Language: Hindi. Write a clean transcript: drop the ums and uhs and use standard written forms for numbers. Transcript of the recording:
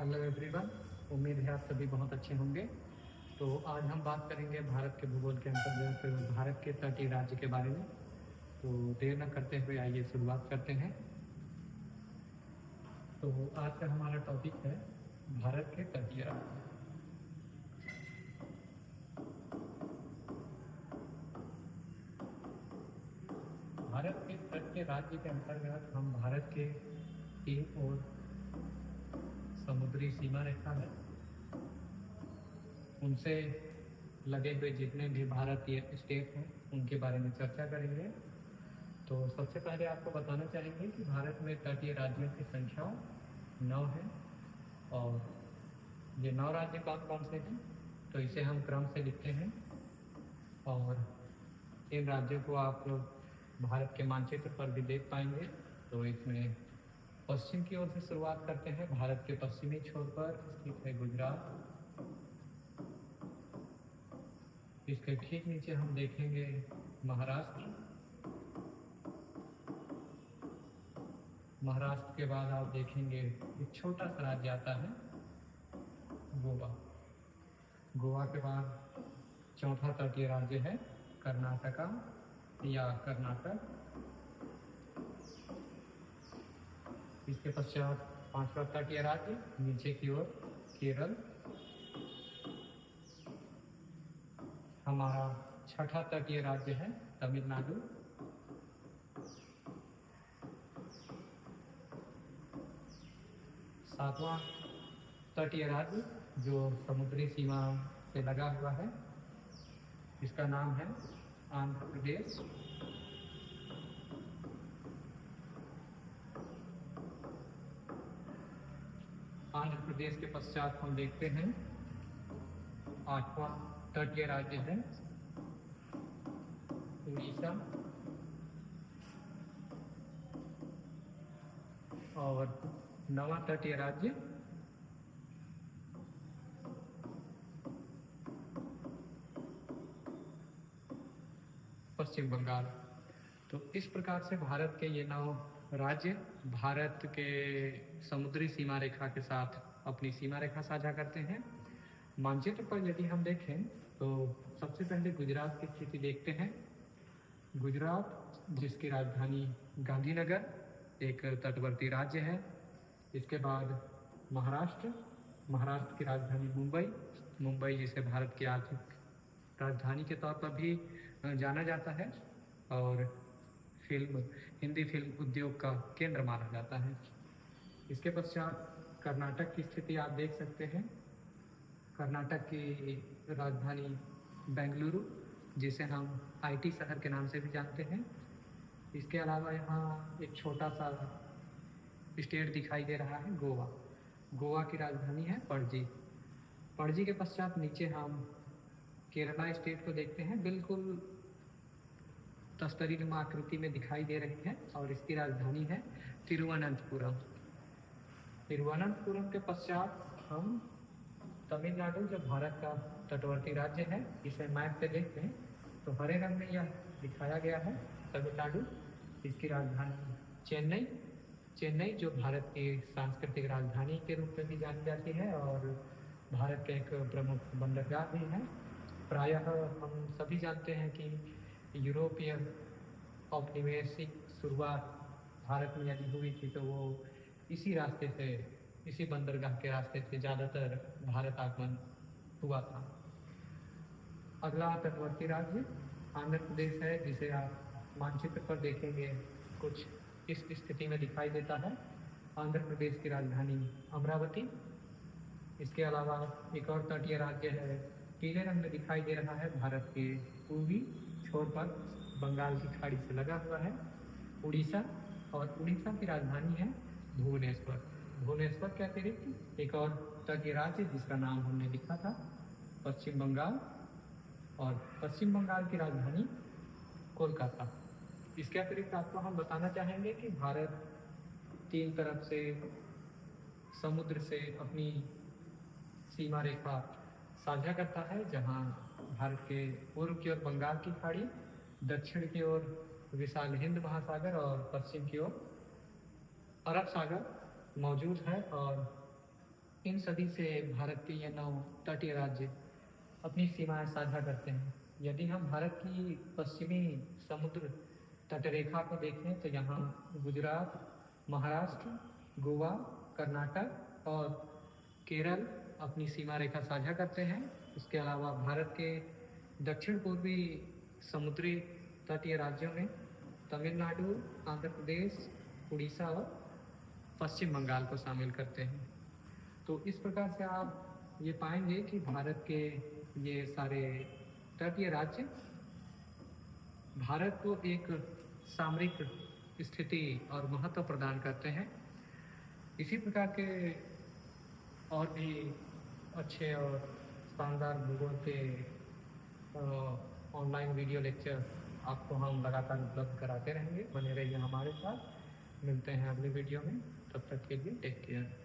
हेलो एवरीवन, उम्मीद है आप सभी बहुत अच्छे होंगे। तो आज हम बात करेंगे भारत के भूगोल के अंतर्गत भारत के तटीय राज्य के बारे में। तो देर न करते हुए आइए शुरुआत करते हैं। तो आज का हमारा टॉपिक है भारत के तटीय राज्य। भारत के तटीय राज्य के अंतर्गत हम भारत के तीन और समुद्री सीमा रेखा है, उनसे लगे हुए जितने भी भारतीय स्टेट हैं उनके बारे में चर्चा करेंगे। तो सबसे पहले आपको बताना चाहेंगे कि भारत में तटीय राज्यों की संख्या 9 है और ये 9 राज्य कौन कौन से हैं, तो इसे हम क्रम से लिखते हैं। और इन राज्यों को आप भारत के मानचित्र पर भी देख पाएंगे। तो इसमें पश्चिम की ओर से शुरुआत करते हैं। भारत के पश्चिमी छोर पर स्थित है गुजरात। इसके ठीक नीचे हम देखेंगे महाराष्ट्र। महाराष्ट्र के बाद आप देखेंगे एक छोटा सा राज्य आता है गोवा। गोवा के बाद चौथा तटीय राज्य है कर्नाटका या कर्नाटक। इसके पश्चात पांचवा तटीय राज्य नीचे की ओर केरल। हमारा छठा तटीय राज्य है तमिलनाडु। सातवां तटीय राज्य जो समुद्री सीमा से लगा हुआ है, इसका नाम है आंध्र प्रदेश। आंध्र प्रदेश के पश्चात हम देखते हैं आठवां तटीय राज्य है उड़ीसा। और नवा तटीय राज्य पश्चिम बंगाल। तो इस प्रकार से भारत के ये 9 राज्य भारत के समुद्री सीमा रेखा के साथ अपनी सीमा रेखा साझा करते हैं। मानचित्र पर यदि हम देखें तो सबसे पहले गुजरात की स्थिति देखते हैं। गुजरात जिसकी राजधानी गांधीनगर एक तटवर्ती राज्य है। इसके बाद महाराष्ट्र, महाराष्ट्र की राजधानी मुंबई, मुंबई जिसे भारत की आर्थिक राजधानी के तौर पर भी जाना जाता है और हिंदी फिल्म उद्योग का केंद्र माना जाता है। इसके पश्चात कर्नाटक की स्थिति आप देख सकते हैं। कर्नाटक की राजधानी बेंगलुरु जिसे हम आईटी शहर के नाम से भी जानते हैं। इसके अलावा यहाँ एक छोटा सा स्टेट दिखाई दे रहा है गोवा। गोवा की राजधानी है पणजी। पणजी के पश्चात नीचे हम केरला स्टेट को देखते हैं, बिल्कुल तस्तरीनुमा आकृति में दिखाई दे रही है और इसकी राजधानी है तिरुवनंतपुरम। तिरुवनंतपुरम के पश्चात हम तमिलनाडु जो भारत का तटवर्ती राज्य है, इसे मैप पे देखते हैं तो हरे रंग में यह दिखाया गया है तमिलनाडु। इसकी राजधानी चेन्नई, चेन्नई जो भारत की सांस्कृतिक राजधानी के रूप में भी जानी जाती है और भारत का एक प्रमुख बंदरगाह भी है। प्रायः हम सभी जानते हैं कि यूरोपीय औपनिवेशिक शुरुआत भारत में यदि हुई थी तो वो इसी रास्ते से, इसी बंदरगाह के रास्ते से ज़्यादातर भारत आगमन हुआ था। अगला तटवर्ती राज्य आंध्र प्रदेश है, जिसे आप मानचित्र पर देखेंगे कुछ इस स्थिति में दिखाई देता है। आंध्र प्रदेश की राजधानी अमरावती। इसके अलावा एक और तटीय राज्य है, पीले रंग में दिखाई दे रहा है, भारत के पूर्वी छोर पर बंगाल की खाड़ी से लगा हुआ है उड़ीसा। और उड़ीसा की राजधानी है भुवनेश्वर। भुवनेश्वर के अतिरिक्त एक और तटीय राज्य जिसका नाम हमने लिखा था पश्चिम बंगाल, और पश्चिम बंगाल की राजधानी कोलकाता। इसके अतिरिक्त आपको हम बताना चाहेंगे कि भारत 3 तरफ से समुद्र से अपनी सीमा रेखा साझा करता है, जहां भारत के पूर्व की ओर बंगाल की खाड़ी, दक्षिण की ओर विशाल हिंद महासागर और पश्चिम की ओर अरब सागर मौजूद है। और इन सभी से भारत के ये 9 तटीय राज्य अपनी सीमाएं साझा करते हैं। यदि हम भारत की पश्चिमी समुद्र तटरेखा को देखें तो यहाँ गुजरात, महाराष्ट्र, गोवा, कर्नाटक और केरल अपनी सीमा रेखा साझा करते हैं। इसके अलावा भारत के दक्षिण पूर्वी समुद्री तटीय राज्यों में तमिलनाडु, आंध्र प्रदेश, उड़ीसा और पश्चिम बंगाल को शामिल करते हैं। तो इस प्रकार से आप ये पाएंगे कि भारत के ये सारे तटीय राज्य भारत को एक सामरिक स्थिति और महत्व प्रदान करते हैं। इसी प्रकार के और भी अच्छे और शानदार भूगोल के ऑनलाइन वीडियो लेक्चर आपको हम लगातार उपलब्ध कराते रहेंगे। बने रहिए हमारे साथ। मिलते हैं अगले वीडियो में, तब तक के लिए टेक केयर।